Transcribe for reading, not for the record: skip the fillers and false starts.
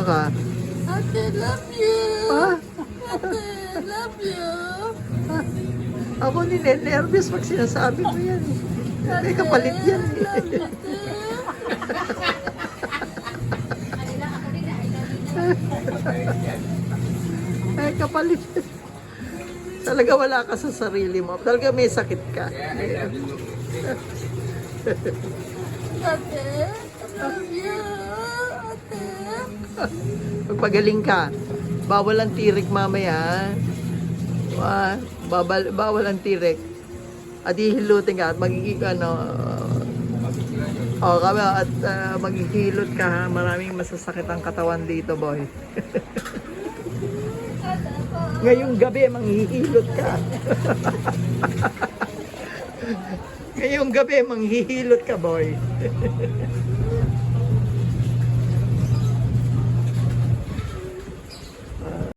ka? Ate, love you. Ha? Ate, love you. Ako ninenervous pag sinasabi mo yan. May kapalit yan. Love you, ate. May kapalit. Talaga wala ka sa sarili mo. Talaga may sakit ka. Ate, love you. Ate. Pagpagaling ka, bawal ang tirik mamaya. Bawal ang tirik. At hihilutin ka at magiging maghihilot ka ha. Maraming masasakit ang katawan dito, boy. Ngayong gabi, manghihilot ka. Ngayong gabi, manghihilot ka, boy.